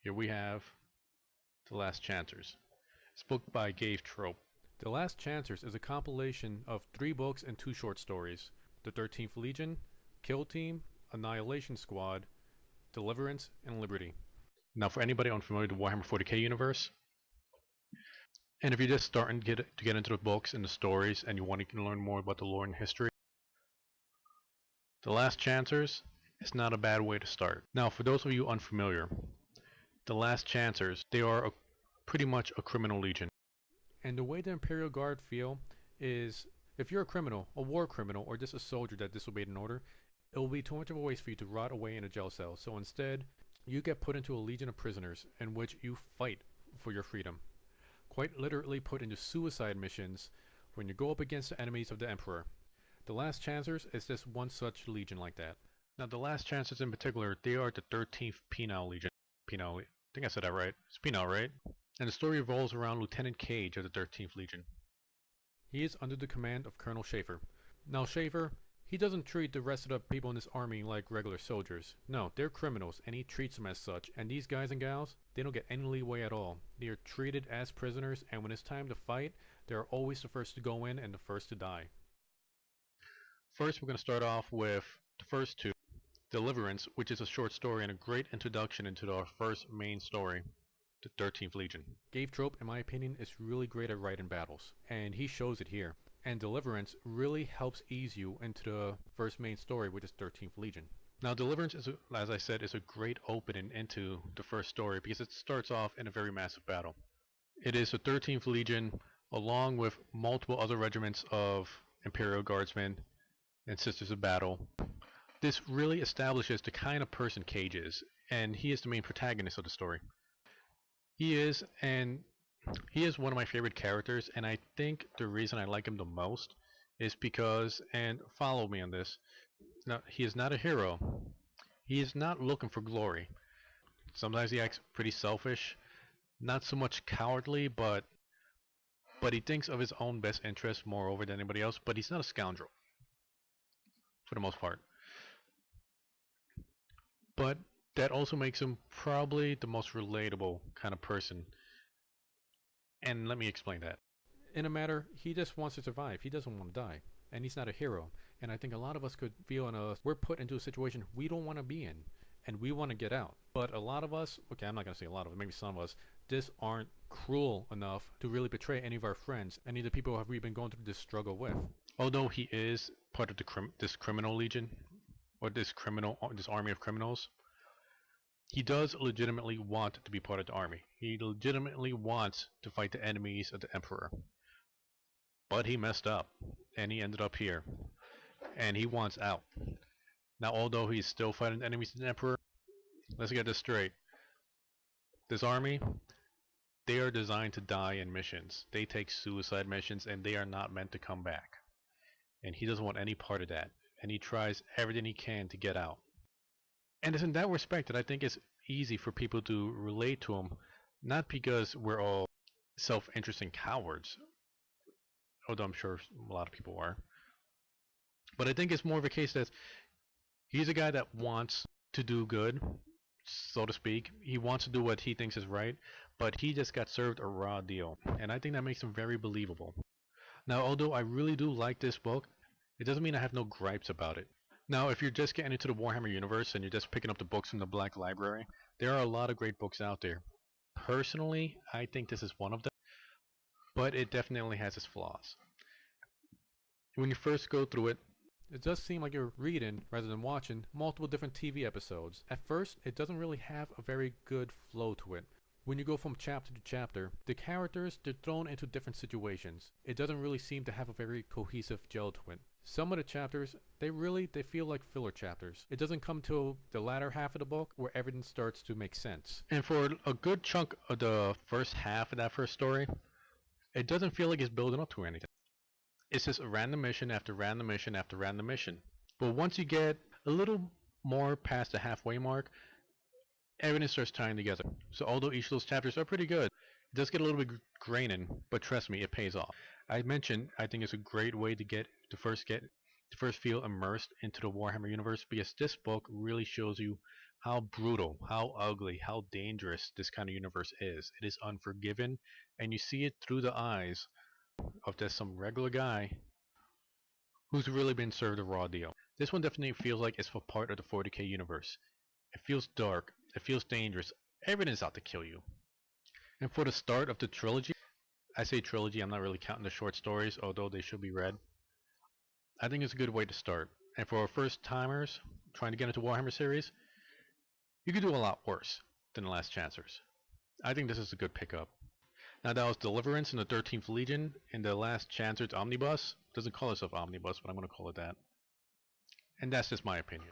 Here we have The Last Chancers. It's a book by Gabe Trope. The Last Chancers is a compilation of 3 books and 2 short stories: The 13th Legion, Kill Team, Annihilation Squad, Deliverance, and Liberty. Now, for anybody unfamiliar with the Warhammer 40k universe, and if you're just starting to get into the books and the stories and you want to learn more about the lore and history, The Last Chancers is not a bad way to start. Now, for those of you unfamiliar, The Last Chancers, they are pretty much a criminal legion. And the way the Imperial Guard feel is, if you're a criminal, a war criminal, or just a soldier that disobeyed an order, it will be too much of a waste for you to rot away in a jail cell. So instead, you get put into a legion of prisoners in which you fight for your freedom. Quite literally put into suicide missions when you go up against the enemies of the Emperor. The Last Chancers is just one such legion like that. Now, the Last Chancers in particular, they are the 13th Penal Legion. Penal, I think I said that right. It's Penal, right? And the story revolves around Lieutenant Cage of the 13th Legion. He is under the command of Colonel Schaefer. Now, Schaefer, he doesn't treat the rest of the people in this army like regular soldiers. No, they're criminals, and he treats them as such. And these guys and gals, they don't get any leeway at all. They are treated as prisoners, and when it's time to fight, they're always the first to go in and the first to die. First, we're going to start off with the first 2. Deliverance, which is a short story and a great introduction into our first main story, the 13th Legion. Gabe Trope, in my opinion, is really great at writing battles, and he shows it here. And Deliverance really helps ease you into the first main story, which is 13th Legion. Now, Deliverance, as I said, is a great opening into the first story because it starts off in a very massive battle. It is the 13th Legion, along with multiple other regiments of Imperial Guardsmen and Sisters of Battle. This really establishes the kind of person Cage is, and he is the main protagonist of the story. He is one of my favorite characters, and I think the reason I like him the most is because, and follow me on this, now, he is not a hero. He is not looking for glory. Sometimes he acts pretty selfish, not so much cowardly, but he thinks of his own best interests more over than anybody else, but he's not a scoundrel, for the most part. But that also makes him probably the most relatable kind of person. And let me explain that. In a matter, he just wants to survive. He doesn't want to die. And he's not a hero. And I think a lot of us could feel we're put into a situation we don't want to be in. And we want to get out. But a lot of us, okay, I'm not going to say a lot of us, maybe some of us, just aren't cruel enough to really betray any of our friends, any of the people have we been going through this struggle with. Although he is part of this criminal legion, or this army of criminals, he does legitimately want to be part of the army. He legitimately wants to fight the enemies of the Emperor. But he messed up, and he ended up here. And he wants out. Now, although he's still fighting the enemies of the Emperor, let's get this straight. This army, they are designed to die in missions. They take suicide missions, and they are not meant to come back. And he doesn't want any part of that. And he tries everything he can to get out. And it's in that respect that I think it's easy for people to relate to him, not because we're all self-interesting cowards, although I'm sure a lot of people are, but I think it's more of a case that he's a guy that wants to do good, so to speak. He wants to do what he thinks is right, but he just got served a raw deal, and I think that makes him very believable. Now, although I really do like this book, it doesn't mean I have no gripes about it. Now, if you're just getting into the Warhammer universe and you're just picking up the books from the Black Library, there are a lot of great books out there. Personally, I think this is one of them, but it definitely has its flaws. When you first go through it, it does seem like you're reading, rather than watching, multiple different TV episodes. At first, it doesn't really have a very good flow to it. When you go from chapter to chapter, the characters, they're thrown into different situations. It doesn't really seem to have a very cohesive gel to it. Some of the chapters, they feel like filler chapters. It doesn't come till the latter half of the book where everything starts to make sense. And for a good chunk of the first half of that first story, it doesn't feel like it's building up to anything. It's just a random mission after random mission after random mission. But once you get a little more past the halfway mark, everything starts tying together. So although each of those chapters are pretty good, it does get a little bit draining, but trust me, it pays off. I mentioned I think it's a great way to first feel immersed into the Warhammer universe, because this book really shows you how brutal, how ugly, how dangerous this kind of universe is. It is unforgiving, and you see it through the eyes of just some regular guy who's really been served a raw deal. This one definitely feels like it's for part of the 40k universe. It feels dark, it feels dangerous, everything's out to kill you. And for the start of the trilogy, I say trilogy, I'm not really counting the short stories, although they should be read. I think it's a good way to start. And for our first timers trying to get into Warhammer series, you could do a lot worse than the Last Chancers. I think this is a good pickup. Now that was Deliverance in the 13th Legion in the Last Chancers Omnibus. Doesn't call itself Omnibus, but I'm going to call it that. And that's just my opinion.